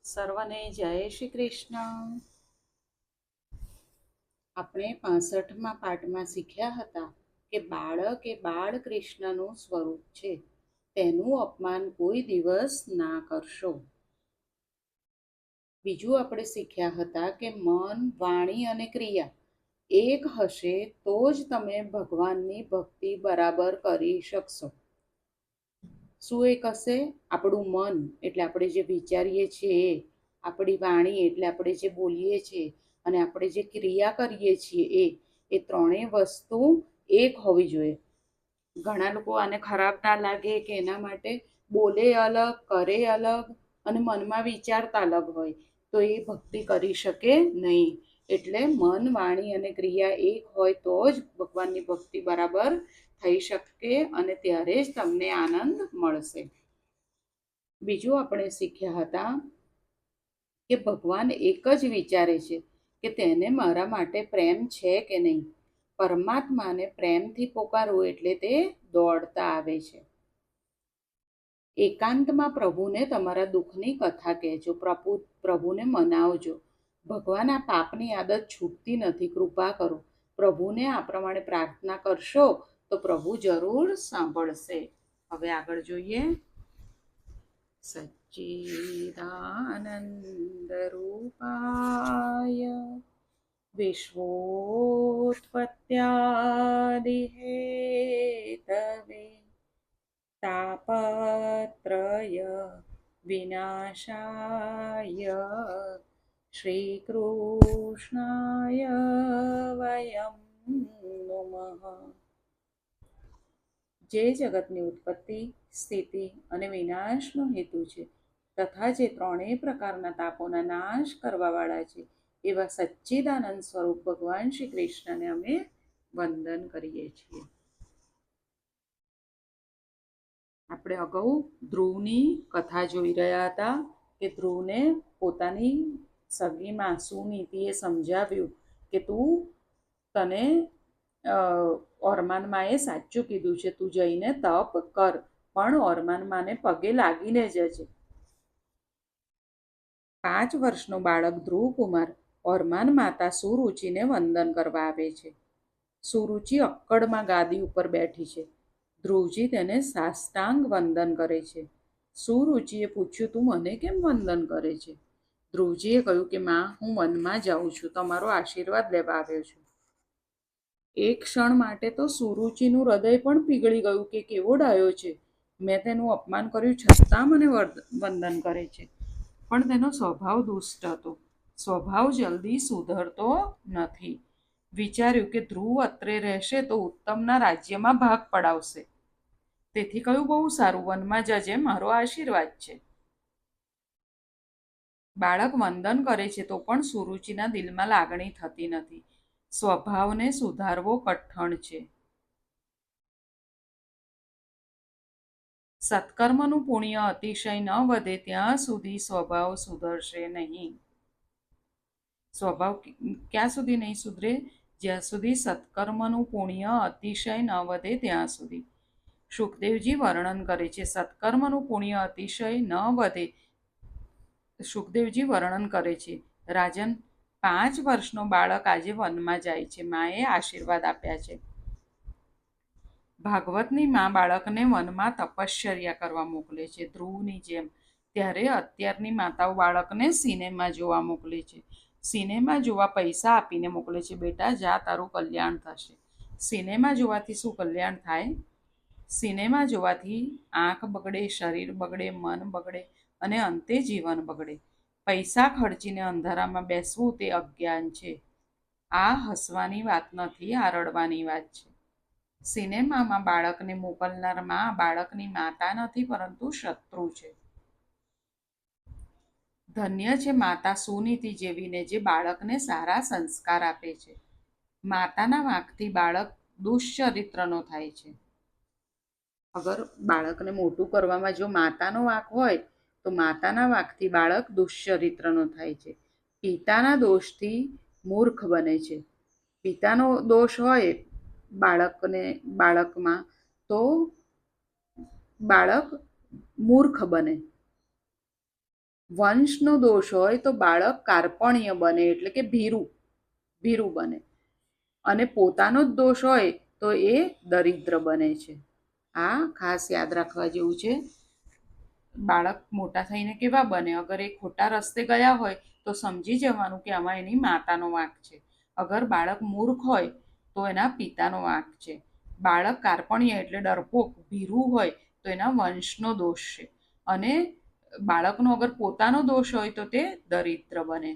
સર્વને જય શ્રી કૃષ્ણ. આપણે 65મા પાઠમાં શીખ્યા હતા કે બાળક એ બાળ કૃષ્ણનું સ્વરૂપ છે, તેનું અપમાન કોઈ દિવસ ના કરશો. બીજું આપણે શીખ્યા હતા કે મન, વાણી અને ક્રિયા એક હશે તો જ તમે ભગવાનની ભક્તિ બરાબર કરી શકશો. શું એક હશે? આપણું મન એટલે આપણે જે વિચારીએ છીએ, આપણી વાણી એટલે આપણે જે બોલીએ છીએ, અને આપણે જે ક્રિયા કરીએ છીએ એ ત્રણેય વસ્તુ એક હોવી જોઈએ. ઘણા લોકો આને ખરાબ ના લાગે કે એના માટે બોલે અલગ, કરે અલગ અને મનમાં વિચારતા અલગ હોય તો એ ભક્તિ કરી શકે નહીં. એટલે મન, વાણી અને ક્રિયા એક હોય તો જ ભગવાનની ભક્તિ બરાબર થઈ શકે અને ત્યારે જ તમને આનંદ મળશે. બીજું આપણે શીખ્યા હતા કે ભગવાન એક જ વિચારે છે કે તેને મારા માટે પ્રેમ છે કે નહીં. પરમાત્માને પ્રેમથી પોકારવું એટલે તે દોડતા આવે છે. એકાંતમાં પ્રભુને તમારા દુઃખની કથા કહેજો, પ્રભુને મનાવજો. ભગવાન આ પાપની આદત છૂટતી નથી, કૃપા કરો. પ્રભુને આ પ્રમાણે પ્રાર્થના કરશો તો પ્રભુ જરૂર સાંભળશે. હવે આગળ જોઈએ. સચ્ચિદાનંદ રૂપાય વિશ્વોત્પત્યાદિ હેતવે તાપત્રય વિનાશાય શ્રીકૃષ્ણાય વયમ નમઃ. જે જગતની ઉત્પત્તિ, સ્થિતિ અને વિનાશનો હેતુ છે તથા જે ત્રણેય પ્રકારના તાપોના નાશ કરવાવાળા છે એવા સચ્ચિદાનંદ સ્વરૂપ ભગવાન શ્રી કૃષ્ણને અમે વંદન કરીએ છીએ. આપણે અગાઉ ધ્રુવની કથા જોઈ રહ્યા હતા કે ધ્રુવને પોતાની સગી માસુ નીતિએ સમજાવ્યું કે તને ઓરમાન માએ સાચું કીધું છે, તું જઈને તપ કર, પણ ઓરમાન માને પગે લાગીને જજે. 5 વર્ષનો બાળક ધ્રુવકુમાર ઓરમાન માતા સુરુચિને વંદન કરવા આવે છે. સુરુચિ અક્કડમાં ગાદી ઉપર બેઠી છે. ધ્રુવજી તેને સાષ્ટાંગ વંદન કરે છે. સુરુચિએ પૂછ્યું, તું મને કેમ વંદન કરે છે? ધ્રુવજીએ કહ્યું કે માં, હું વનમાં જાઉં છું, તમારો આશીર્વાદ લેવા આવ્યો છું. એક ક્ષણ માટે તો સુરુચિનું હૃદય પણ પીગળી ગયું કે કેવો ડાયો છે, મેં તેનું અપમાન કર્યું છતાં મને વંદન કરે છે. પણ તેનો સ્વભાવ દુષ્ટ હતો. સ્વભાવ જલ્દી સુધરતો નથી. વિચાર્યું કે ધ્રુવ અત્રે રહેશે તો ઉત્તમના રાજ્યમાં ભાગ પડાવશે. તેથી કહ્યું, બહુ સારું, વનમાં જજે, મારો આશીર્વાદ છે. બાળક વંદન કરે છે તો પણ સુરુચિના દિલમાં લાગણી થતી નથી. સ્વભાવને સુધારવો કઠણ છે. સત્કર્મનું પુણ્ય અતિશય ન વધે ત્યાં સુધી સ્વભાવ સુધરશે નહીં. સ્વભાવ ક્યાં સુધી નહીં સુધરે? જ્યાં સુધી સત્કર્મનું પુણ્ય અતિશય ન વધે ત્યાં સુધી. સુખદેવજી વર્ણન કરે છે, સત્કર્મનું પુણ્ય અતિશય ન વધે. સુખદેવજી વર્ણન કરે છે, રાજન, 5 વર્ષનો બાળક આજે વનમાં જાય છે. માએ આશીર્વાદ આપ્યા છે. ભાગવતની મા બાળકને વનમાં તપશ્ચર્યા કરવા મોકલે છે, ધ્રુવની જેમ. ત્યારે અત્યારની માતાઓ બાળકને સિનેમા જોવા મોકલે છે. સિનેમા જોવા પૈસા આપીને મોકલે છે, બેટા જા, તારું કલ્યાણ થશે. સિનેમા જોવાથી શું કલ્યાણ થાય? સિનેમા જોવાથી આંખ બગડે, શરીર બગડે, મન બગડે અને અંતે જીવન બગડે. પૈસા ખર્ચીને અંધારામાં બેસવું તે અજ્ઞાન છે. આ હસવાની વાત નથી, આ રડવાની વાત છે. સિનેમામાં બાળકને મોકલનાર માં બાળકની માતા નથી પરંતુ શત્રુ છે. ધન્ય છે માતા સુનીતિ જેવીને જે બાળકને સારા સંસ્કાર આપે છે. માતાના વાંકથી બાળક દુશ્ચરિત્રનો થાય છે. અગર બાળકને મોટું કરવામાં જો માતાનો વાંક હોય તો માતાના વાંકથી બાળક દુશ્ચરિત્રનો થાય છે. પિતાના દોષથી મૂર્ખ બને છે. પિતાનો દોષ હોય બાળકમાં તો બાળક મૂર્ખ બને. વંશનો દોષ હોય તો બાળક કાર્પણ્ય બને, એટલે કે ભીરું બને, અને પોતાનો જ દોષ હોય તો એ દરિદ્ર બને છે. આ ખાસ યાદ રાખવા જેવું છે. બાળક મોટા થઈને કેવા બને? અગર એ ખોટા રસ્તે ગયા હોય તો સમજી જવાનું કે આમાં એની માતાનો વાંક છે. અગર બાળક મૂર્ખ હોય તો એના પિતાનો વાંક છે. બાળક કાર્પણ્ય એટલે ડરપોક ભીરું હોય તો એના વંશનો દોષ છે. અને બાળકનો અગર પોતાનો દોષ હોય તો તે દરિદ્ર બને.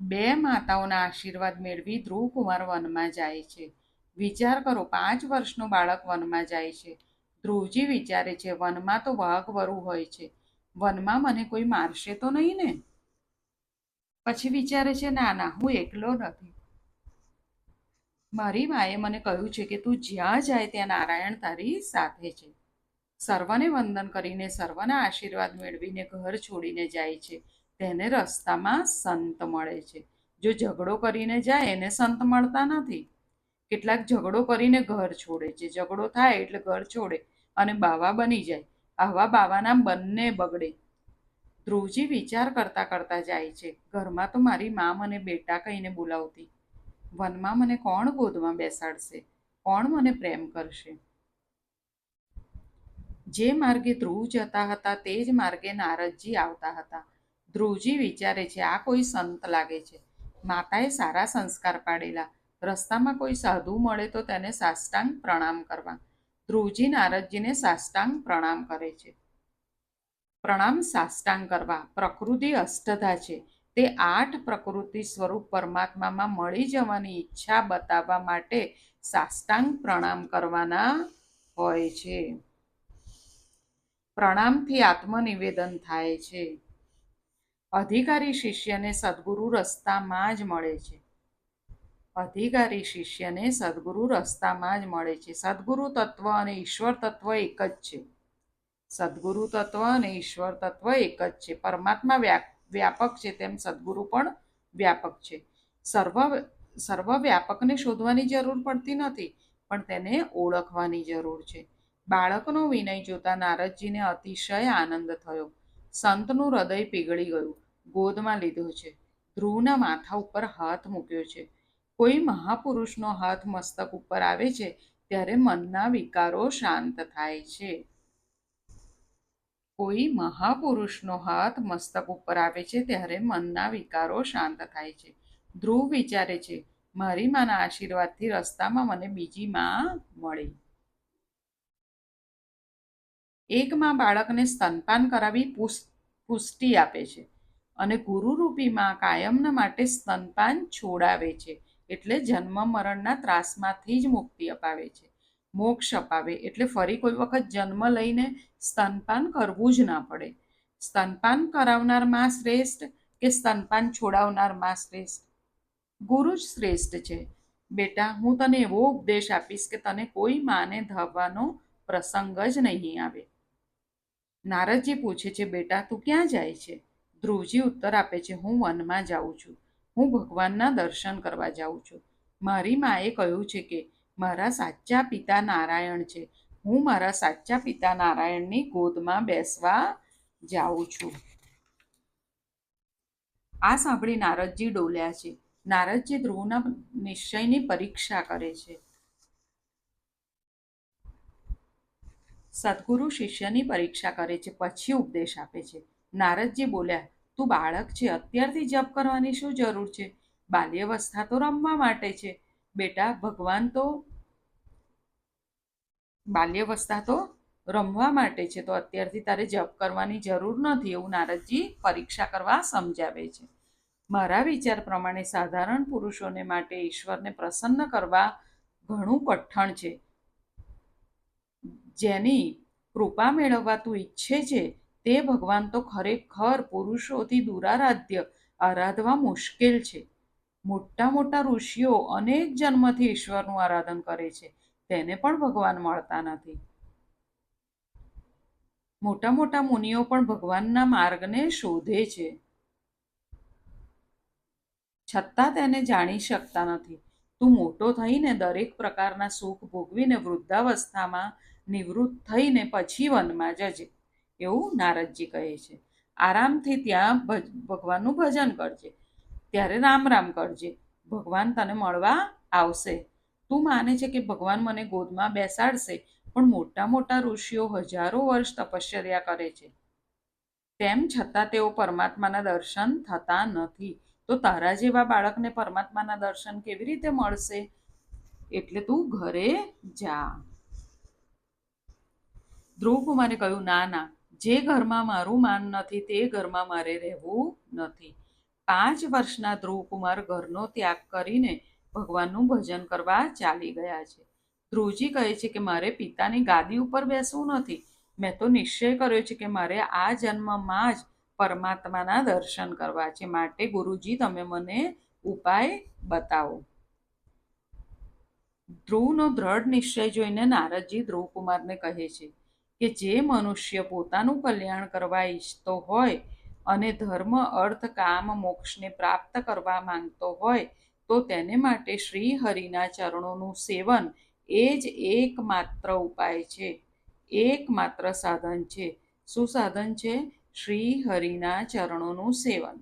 બે માતાઓના આશીર્વાદ મેળવી ધ્રુવકુમાર વનમાં જાય છે. વિચાર કરો, 5 વર્ષનું બાળક વનમાં જાય છે. ધ્રુવજી વિચારે છે, વનમાં તો વાઘ વરુ હોય છે, વનમાં મને કોઈ મારશે તો નહીં ને? પછી વિચારે છે, ના ના, હું એકલો નથી. મારી માએ મને કહ્યું છે કે તું જ્યાં જાય ત્યાં નારાયણ તારી સાથે છે. સર્વને વંદન કરીને, સર્વના આશીર્વાદ મેળવીને ઘર છોડીને જાય છે. તેને રસ્તામાં સંત મળે છે. જો ઝઘડો કરીને જાય એને સંત મળતા નથી. કેટલાક ઝઘડો કરીને ઘર છોડે છે. ઝઘડો થાય એટલે ઘર છોડે અને બાવા બની જાય. આવા બાવાના બંને બગડે. ધ્રુવજી વિચાર કરતા કરતા જાય છે, ઘરમાં તો મારી મા મને બેટા કહીને બોલાવતી, વનમાં મને કોણ ગોદમાં બેસાડશે? કોણ મને પ્રેમ કરશે? જે માર્ગે ધ્રુવ જતા હતા તે જ માર્ગે નારદજી આવતા હતા. ધ્રુવજી વિચારે છે, આ કોઈ સંત લાગે છે. માતાએ સારા સંસ્કાર પાડેલા. રસ્તામાં કોઈ સાધુ મળે તો તેને સાષ્ટાંગ પ્રણામ કરવા. ધ્રુવજી નારદજીને સાષ્ટાંગ પ્રણામ કરે છે. પ્રણામ સાષ્ટાંગ કરવા. પ્રકૃતિ અષ્ટધા છે. તે 8 પ્રકૃતિ સ્વરૂપ પરમાત્મામાં મળી જવાની ઈચ્છા બતાવવા માટે સાષ્ટાંગ પ્રણામ કરવાના હોય છે. પ્રણામથી આત્મનિવેદન થાય છે. અધિકારી શિષ્યને સદગુરુ રસ્તામાં જ મળે છે. અધિકારી શિષ્યને સદગુરુ રસ્તામાં જ મળે છે. સદગુરુ તત્વ અને ઈશ્વર તત્વ એક જ છે. સદગુરુ તત્વ અને ઈશ્વર તત્વ એક જ છે. પરમાત્મા વ્યાપક છે તેમ સદગુરુ પણ વ્યાપક છે. સર્વ વ્યાપકને શોધવાની જરૂર પડતી નથી, પણ તેને ઓળખવાની જરૂર છે. બાળકનો વિનય જોતા નારદજીને અતિશય આનંદ થયો. સંતનું હૃદય પીગળી ગયું. ગોદમાં લીધો છે. ધ્રુવના માથા ઉપર હાથ મૂક્યો છે. કોઈ મહાપુરુષનો હાથ મસ્તક ઉપર આવે છે ત્યારે મનના વિકારો શાંત થાય છે. કોઈ મહાપુરુષનો હાથ મસ્તક ઉપર આવે છે ત્યારે મનના વિકારો શાંત થાય છે. ધ્રુવ વિચારે છે, મારી માના આશીર્વાદથી રસ્તામાં મને બીજી માં મળી. એક માં બાળકને સ્તનપાન કરાવી પુષ્ટિ આપે છે અને ગુરુરૂપી માં કાયમના માટે સ્તનપાન છોડાવે છે, એટલે જન્મ મરણના ત્રાસમાંથી જ મુક્તિ અપાવે છે. મોક્ષ અપાવે એટલે ફરી કોઈ વખત જન્મ લઈને સ્તનપાન કરવું જ ના પડે. સ્તનપાન કરાવનાર માં શ્રેષ્ઠ કે સ્તનપાન છોડાવનાર માં શ્રેષ્ઠ? ગુરુ જ શ્રેષ્ઠ છે. બેટા, હું તને એવો ઉપદેશ આપીશ કે તને કોઈ માને ધાવવાનો પ્રસંગ જ નહીં આવે. નારદજી પૂછે છે, બેટા તું ક્યાં જાય છે? ધ્રુવજી ઉત્તર આપે છે, હું વનમાં જાઉં છું. હું ભગવાનના દર્શન કરવા જાઉં છું. મારી માએ કહ્યું છે કે મારા સાચા પિતા નારાયણ છે. હું મારા સાચા પિતા નારાયણની ગોદમાં બેસવા જાઉં છું. આ સાંભળી નારદજી ડોલ્યા છે. નારદજી ધ્રુવના નિશ્ચયની પરીક્ષા કરે છે. સદગુરુ શિષ્યની પરીક્ષા કરે છે, પછી ઉપદેશ આપે છે. નારદજી બોલ્યા, તું બાળક છે, અત્યારથી જપ કરવાની શું જરૂર છે? બાલ્યવસ્થા તો રમવા માટે છે. બેટા, બાલ્યવસ્થા તો રમવા માટે છે, તો અત્યારથી તારે જપ કરવાની જરૂર નથી, એવું નારદજી પરીક્ષા કરવા સમજાવે છે. મારા વિચાર પ્રમાણે સાધારણ પુરુષોને માટે ઈશ્વરને પ્રસન્ન કરવા ઘણું કઠણ છે. જેની કૃપા મેળવવા તું ઈચ્છે છે તે ભગવાન તો ખરેખર પુરુષોથી દુરારાધ્ય, આરાધવા મુશ્કેલ છે. મોટા મોટા ઋષિઓ અનેક જન્મથી ઈશ્વરનું આરાધન કરે છે, તેને પણ ભગવાન મળતા નથી. મોટા મોટા મુનિઓ પણ ભગવાનના માર્ગને શોધે છે, છતાં તેને જાણી શકતા નથી. તું મોટો થઈને દરેક પ્રકારના સુખ ભોગવીને વૃદ્ધાવસ્થામાં નિવૃત્ત થઈને પછી વનમાં જજે, એવું નારદજી કહે છે. આરામથી ત્યાં ભગવાનનું ભજન કરજે, ત્યારે રામ રામ કરજે, ભગવાન તને મળવા આવશે. તું માને છે કે ભગવાન મને ગોદમાં બેસાડશે, પણ મોટા મોટા ઋષિઓ હજારો વર્ષ તપશ્ચર્યા કરે છે, તેમ છતાં તેઓ પરમાત્માના દર્શન થતા નથી. તો તારા જેવા બાળકને પરમાત્માના દર્શન કેવી રીતે મળશે? એટલે તું ઘરે જા. ધ્રુવકુમારે કહ્યું, ના ના, જે ઘરમાં મારું માન નથી તે ઘરમાં મારે રહેવું નથી. 5 વર્ષના ધ્રુવકુમાર ઘરનો ત્યાગ કરીને ભગવાનનું ભજન કરવા ચાલી ગયા છે. ધ્રુવજી કહે છે કે મારે પિતાની ગાદી ઉપર બેસવું નથી. મેં તો નિશ્ચય કર્યો છે કે મારે આ જન્મમાં જ પરમાત્માના દર્શન કરવા છે. માટે ગુરુજી, તમે મને ઉપાય બતાવો. ધ્રુવનો દ્રઢ નિશ્ચય જોઈને નારદજી ધ્રુવકુમારને કહે છે કે જે મનુષ્ય પોતાનું કલ્યાણ કરવા ઈચ્છતો હોય અને ધર્મ, અર્થ, કામ, મોક્ષને પ્રાપ્ત કરવા માંગતો હોય તો તેને માટે શ્રી હરિના ચરણોનું સેવન એ જ એકમાત્ર ઉપાય છે, એકમાત્ર સાધન છે. શું સાધન છે? શ્રી હરિના ચરણોનું સેવન.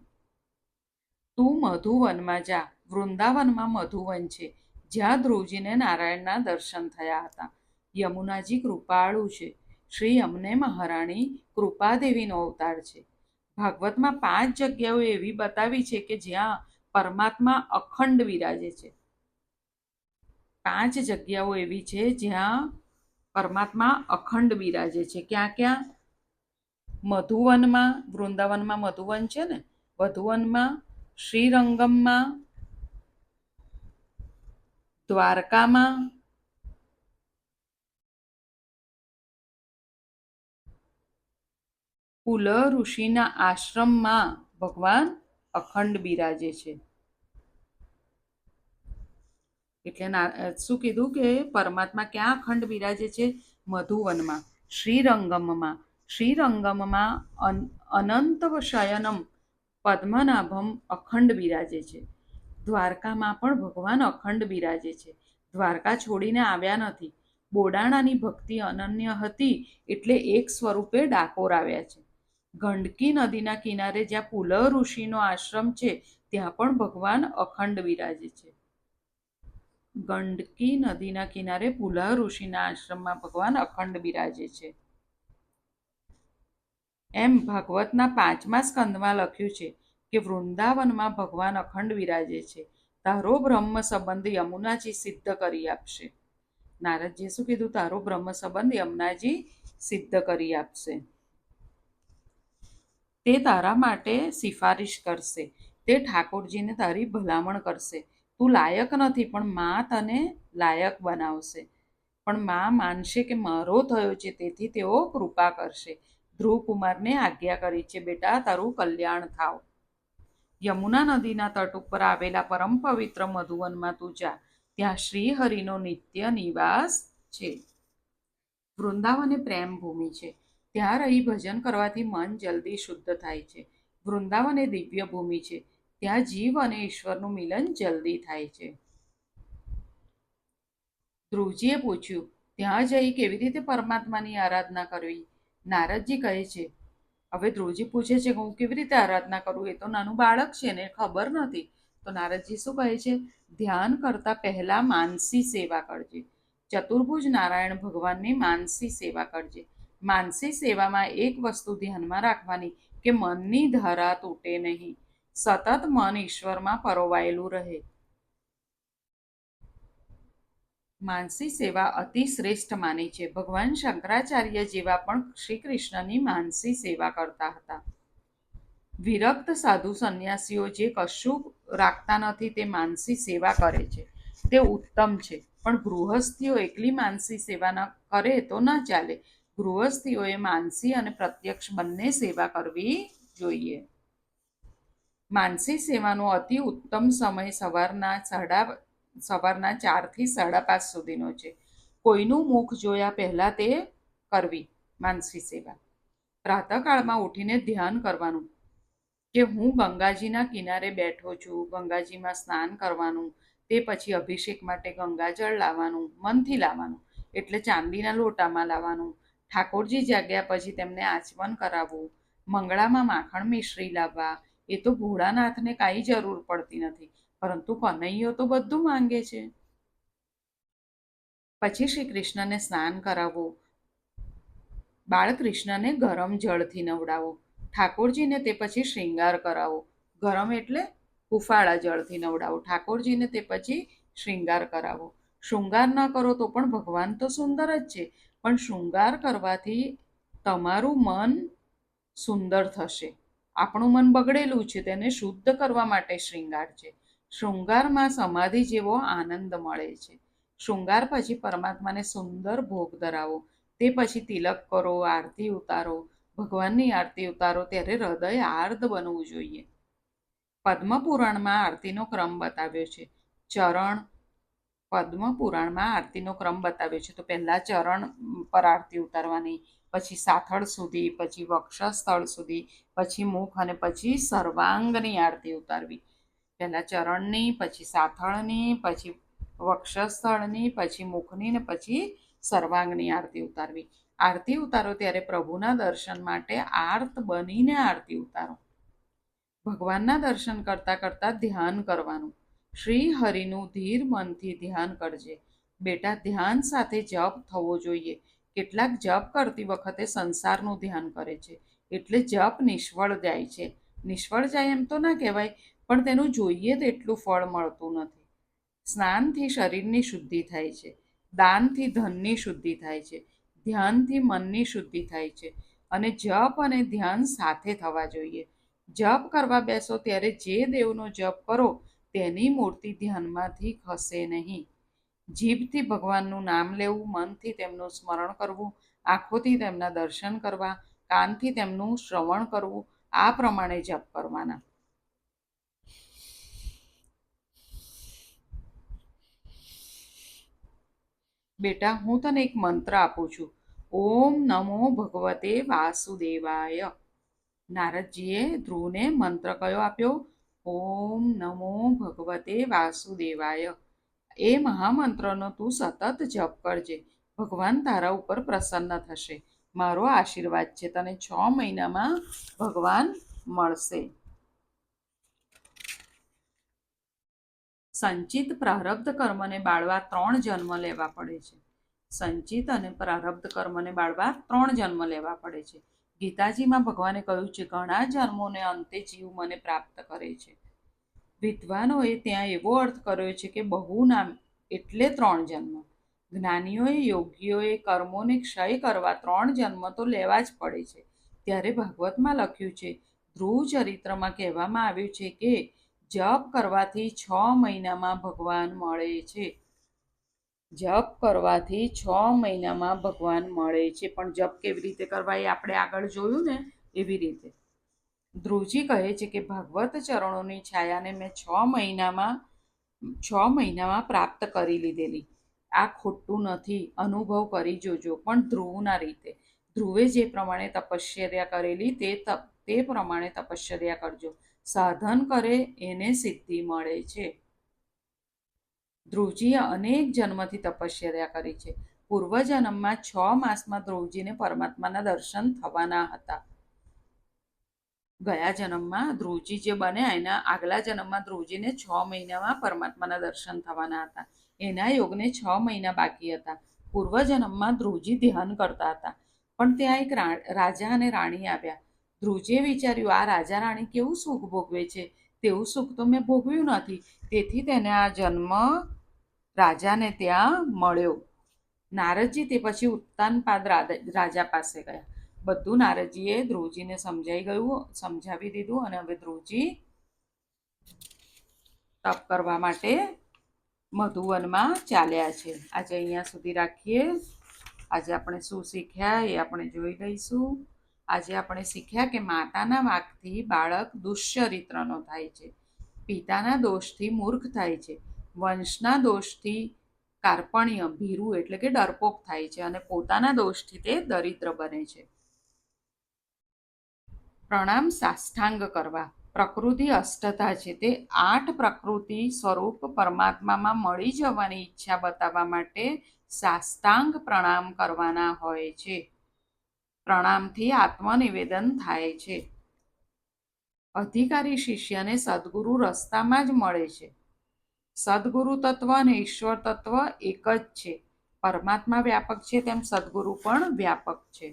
તું મધુવનમાં જા. વૃંદાવનમાં મધુવન છે, જ્યાં ધ્રુવજીને નારાયણના દર્શન થયા હતા. યમુનાજી કૃપાળુ છે. શ્રી યમને મહારાણી કૃપાદેવીનો અવતાર છે. ભાગવતમાં 5 જગ્યાઓ એવી બતાવી છે કે જ્યાં પરમાત્મા અખંડ વિરાજે છે. 5 જગ્યાઓ એવી છે જ્યાં પરમાત્મા અખંડ વિરાજે છે. ક્યાં ક્યાં? મધુવનમાં, વૃંદાવનમાં મધુવન છે ને, મધુવનમાં, શ્રીરંગમમાં, દ્વારકામાં, પુલ ઋષિના આશ્રમમાં ભગવાન અખંડ બિરાજે છે. એટલે શું કીધું કે પરમાત્મા ક્યાં અખંડ બિરાજે છે? મધુવનમાં. શ્રીરંગમમાં, શ્રીરંગમમાં અનંત શયનમ પદ્મનાભમ અખંડ બિરાજે છે. દ્વારકામાં પણ ભગવાન અખંડ બિરાજે છે. દ્વારકા છોડીને આવ્યા નથી. બોડાણાની ભક્તિ અનન્ય હતી એટલે એક સ્વરૂપે ડાકોર આવ્યા છે. ગંડકી નદીના કિનારે જ્યાં પુલ ઋષિનો આશ્રમ છે ત્યાં પણ ભગવાન અખંડ બિરાજે છે. ગંડકી નદીના કિનારે પુલા ઋષિના આશ્રમમાં ભગવાન અખંડ બિરાજે છે. એમ ભાગવતના 5મા સ્કંદમાં લખ્યું છે કે વૃંદાવનમાં ભગવાન અખંડ બિરાજે છે. તારો બ્રહ્મ સંબંધ યમુનાજી સિદ્ધ કરી આપશે. નારદજીએ શું કીધું? તારો બ્રહ્મ સંબંધ યમુનાજી સિદ્ધ કરી આપશે. તે તારા માટે સિફારિશ કરશે. તે ઠાકોરજીને તારી ભલામણ કરશે. તું લાયક નથી, પણ મા તને લાયક બનાવશે. પણ મા માનશે કે મારો થયો છે, તેથી તેઓ કૃપા કરશે. ધ્રુવકુમારને આજ્ઞા કરી છે, બેટા તારું કલ્યાણ થાવ. યમુના નદીના તટ ઉપર આવેલા પરમ પવિત્ર મધુવનમાં તું જા. ત્યાં શ્રી હરિનો નિત્ય નિવાસ છે. વૃંદાવન એ પ્રેમ ભૂમિ છે. ત્યાં રહી ભજન કરવાથી મન જલ્દી શુદ્ધ થાય છે. વૃંદાવન એ દિવ્ય ભૂમિ છે. ત્યાં જીવ અને ઈશ્વરનું મિલન જલ્દી થાય છે. ધ્રુવજીએ પૂછ્યું, ત્યાં જઈ કેવી રીતે પરમાત્માની આરાધના કરવી? નારદજી કહે છે, હવે ધ્રુવજી પૂછે છે કે હું કેવી રીતે આરાધના કરું? એ તો નાનું બાળક છે ને, ખબર નથી. તો નારદજી શું કહે છે? ધ્યાન કરતા પહેલા માનસી સેવા કરજે. ચતુર્ભુજ નારાયણ ભગવાનની માનસી સેવા કરજે. માનસી સેવામાં એક વસ્તુ ધ્યાનમાં રાખવાની કે મનની ધારા તૂટે નહીં. સતત મન ઈશ્વરમાં પરોવાયેલું રહે. માનસી સેવા અતિ શ્રેષ્ઠ માની છે. ભગવાન શંકરાચાર્ય જેવા પણ શ્રી કૃષ્ણની માનસી સેવા કરતા હતા. વિરક્ત સાધુ સંન્યાસીઓ જે કશું રાખતા નથી તે માનસી સેવા કરે છે, તે ઉત્તમ છે. પણ ગૃહસ્થીઓ એકલી માનસી સેવા ન કરે તો ન ચાલે. ગૃહસ્થીઓએ માનસી અને પ્રત્યક્ષ બંને સેવા કરવી જોઈએ. માનસી સેવાનો અતિ ઉત્તમ સમય સવારના 4 થી 5:30 સુધીનો છે. કોઈનું મુખ જોયા પહેલા તે કરવી માનસી સેવા. પ્રાતઃકાળમાં ઉઠીને ધ્યાન કરવાનું કે હું ગંગાજીના કિનારે બેઠો છું. ગંગાજીમાં સ્નાન કરવાનું. તે પછી અભિષેક માટે ગંગાજળ લાવવાનું, મનથી લાવવાનું, એટલે ચાંદીના લોટામાં લાવવાનું. ઠાકોરજી જાગ્યા પછી તેમને આચમન કરાવવું. મંગળામાં માખણ મિશ્રી લાવવા, એ તો ભોળાનાથને કાંઈ જરૂર પડતી નથી, પરંતુ કનૈયો તો બધું માંગે છે. પછી શ્રી કૃષ્ણને સ્નાન કરાવવું, બાળકૃષ્ણને ગરમ જળથી નવડાવો, ઠાકોરજીને તે પછી શ્રૃંગાર કરાવો. ગરમ એટલે હુંફાળા જળથી નવડાવો, ઠાકોરજીને તે પછી શ્રૃંગાર કરાવો. શૃંગાર ન કરો તો પણ ભગવાન તો સુંદર જ છે, પણ શૃંગાર કરવાથી તમારું મન સુંદર થશે. આપણું મન બગડેલું છે, તેને શુદ્ધ કરવા માટે શ્રૃંગાર છે. શૃંગારમાં સમાધિ જેવો આનંદ મળે છે. શૃંગાર પછી પરમાત્માને સુંદર ભોગ ધરાવો, તે પછી તિલક કરો, આરતી ઉતારો. ભગવાનની આરતી ઉતારો ત્યારે હૃદય આર્દ બનવું જોઈએ. પદ્મપુરાણમાં આરતીનો ક્રમ બતાવ્યો છે. પદ્મપુરાણમાં આરતીનો ક્રમ બતાવ્યો છે. તો પહેલા ચરણ પર આરતી ઉતારવાની, પછી સાથળ સુધી, પછી વક્ષસ્થળ સુધી, પછી મુખ અને પછી સર્વાંગની આરતી ઉતારવી. પહેલા ચરણની, પછી સાથળની, પછી વક્ષસ્થળની, પછી મુખની ને પછી સર્વાંગની આરતી ઉતારવી. આરતી ઉતારો ત્યારે પ્રભુના દર્શન માટે આર્ત બનીને આરતી ઉતારો. ભગવાનના દર્શન કરતા કરતા ધ્યાન કરવાનું. શ્રી હરિનું ધીર મનથી ધ્યાન કરજે. બેટા, ધ્યાન સાથે જપ થવો જોઈએ. કેટલાક જપ કરતી વખતે સંસારનું ધ્યાન કરે છે, એટલે જપ નિષ્ફળ જાય છે. નિષ્ફળ જાય એમ તો ના કહેવાય, પણ તેનું જોઈએ તેટલું ફળ મળતું નથી. સ્નાનથી શરીરની શુદ્ધિ થાય છે, દાનથી ધનની શુદ્ધિ થાય છે, ધ્યાનથી મનની શુદ્ધિ થાય છે, અને જપ અને ધ્યાન સાથે થવા જોઈએ. જપ કરવા બેસો ત્યારે જે દેવનો જપ કરો તેની મૂર્તિ ધ્યાનમાંથી ખસે નહીં. જીભથી ભગવાનનું નામ લેવું, મનથી તેમનું સ્મરણ કરવું, આંખોથી તેમના દર્શન કરવા, કાનથી તેમનું શ્રવણ કરવું, આ પ્રમાણે જપ કરવાના. બેટા, હું તને એક મંત્ર આપું છું. ઓમ નમો ભગવતે વાસુદેવાય. નારદજીએ ધ્રુવને મંત્ર કયો આપ્યો? ઓમ નમો ભગવતે વાસુદેવાય. એ મહામંત્રનો તું સતત જપ કરજે. ભગવાન તારા ઉપર પ્રસન્ન થશે. મારો આશીર્વાદ છે, તને 6 મહિનામાં ભગવાન મળશે. સંચિત પ્રારબ્ધ કર્મને બાળવા 3 જન્મ લેવા પડે છે. સંચિત અને પ્રારબ્ધ કર્મને બાળવા 3 જન્મ લેવા પડે છે. ગીતાજીમાં ભગવાને કહ્યું છે, ઘણા જન્મોને અંતે જીવ મને પ્રાપ્ત કરે છે. વિદ્વાનોએ ત્યાં એવો અર્થ કર્યો છે કે બહુ નામ એટલે 3 જન્મ. જ્ઞાનીઓએ, યોગીઓએ કર્મોને ક્ષય કરવા 3 જન્મ તો લેવા જ પડે છે. ત્યારે ભાગવતમાં લખ્યું છે, ધ્રુવ ચરિત્રમાં કહેવામાં આવ્યું છે કે જપ કરવાથી 6 મહિનામાં ભગવાન મળે છે. જપ કરવાથી 6 મહિનામાં ભગવાન મળે છે. પણ જપ કેવી રીતે કરવા એ આપણે આગળ જોયું ને, એવી રીતે ધ્રુવજી કહે છે કે ભાગવત ચરણોની છાયાને મેં 6 મહિનામાં પ્રાપ્ત કરી લીધેલી. આ ખોટું નથી, અનુભવ કરી જોજો, પણ ધ્રુવના રીતે. ધ્રુવે જે પ્રમાણે તપશ્ચર્યા કરેલી તે પ્રમાણે તપશ્ચર્યા કરજો. સાધન કરે એને સિદ્ધિ મળે છે. ધ્રુવજીએ અનેક જન્મથી તપશ્ચર્યા કરી છે. પૂર્વજન્મમાં 6 માસમાં ધ્રુવજીને પરમાત્માના દર્શન થવાના હતા. ગયા જન્મમાં ધ્રુવજી જે બન્યા એના આગલા જન્મમાં ધ્રુવજીને 6 મહિનામાં પરમાત્માના દર્શન થવાના હતા. એના યોગને 6 મહિના બાકી હતા. પૂર્વજન્મમાં ધ્રુવજી ધ્યાન કરતા હતા, પણ ત્યાં એક રાજા અને રાણી આવ્યા. ધ્રુવજીએ વિચાર્યું, આ રાજા રાણી કેવું સુખ ભોગવે છે, તેવું સુખ તો મેં ભોગવ્યું નથી. તેથી તેને આ જન્મ રાજાને ત્યાં મળ્યો. નારદજી તે પછી ઉત્તાનપાદ રાજા પાસે ગયા. બધું નારદજીએ ધ્રુવજીને સમજાવી દીધું, અને હવે ધ્રુવજી તપ કરવા માટે મધુવનમાં ચાલ્યા છે. આજે અહીંયા સુધી રાખીએ. આજે આપણે શું શીખ્યા એ આપણે જોઈ લઈશું. આજે આપણે શીખ્યા કે માતાના વાંકથી બાળક દુશ્ચરિત્રનો થાય છે, પિતાના દોષથી મૂર્ખ થાય છે, વંશના દોષથી કાર્પણ્ય ભીરુ એટલે કે ડરપોક થાય છે, અને પોતાના દોષથી તે દરિદ્ર બને છે. પ્રણામ સાષ્ટાંગ કરવા. પ્રકૃતિ અષ્ટધા છે, તે 8 પ્રકૃતિ સ્વરૂપ પરમાત્મામાં મળી જવાની ઈચ્છા બતાવવા માટે સાષ્ટાંગ પ્રણામ કરવાના હોય છે. પ્રણામથી આત્મનિવેદન થાય છે. અધિકારી શિષ્યને સદગુરુ રસ્તામાં જ મળે છે. સદગુરુ તત્વ અને ઈશ્વર તત્વ એક જ છે. પરમાત્મા વ્યાપક છે તેમ સદગુરુ પણ વ્યાપક છે.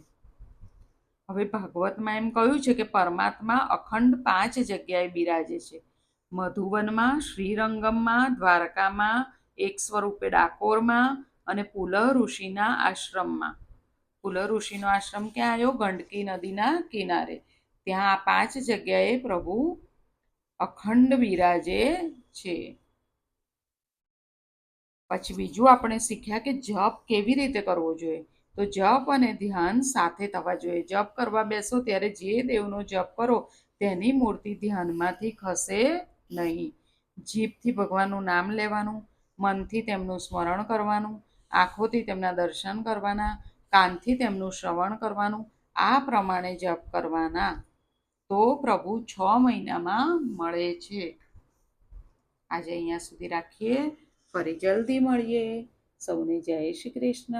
હવે ભાગવતમાં એમ કહ્યું છે કે પરમાત્મા અખંડ 5 જગ્યાએ બિરાજે છે. મધુવનમાં, શ્રીરંગમમાં, દ્વારકામાં, એક સ્વરૂપે ડાકોરમાં અને પુલહ ઋષિના આશ્રમમાં. પુલહ ઋષિનો આશ્રમ ક્યાં આવ્યો? ગંડકી નદીના કિનારે. ત્યાં આ 5 જગ્યાએ પ્રભુ અખંડ બિરાજે છે. પછી બીજું આપણે શીખ્યા કે જપ કેવી રીતે કરવો જોઈએ. તો જપ અને ધ્યાન સાથે થવા જોઈએ. જપ કરવા બેસો ત્યારે જે દેવનો જપ કરો તેની મૂર્તિ ધ્યાનમાંથી ખસે નહીં. જીભથી ભગવાનનું નામ લેવાનું, મનથી તેમનું સ્મરણ કરવાનું, આંખોથી તેમના દર્શન કરવાના, કાનથી તેમનું શ્રવણ કરવાનું. આ પ્રમાણે જપ કરવાના તો પ્રભુ 6 મહિનામાં મળે છે. આજે અહીંયા સુધી રાખીએ. ફરી જલ્દી મળીએ. સૌને જય શ્રી કૃષ્ણ.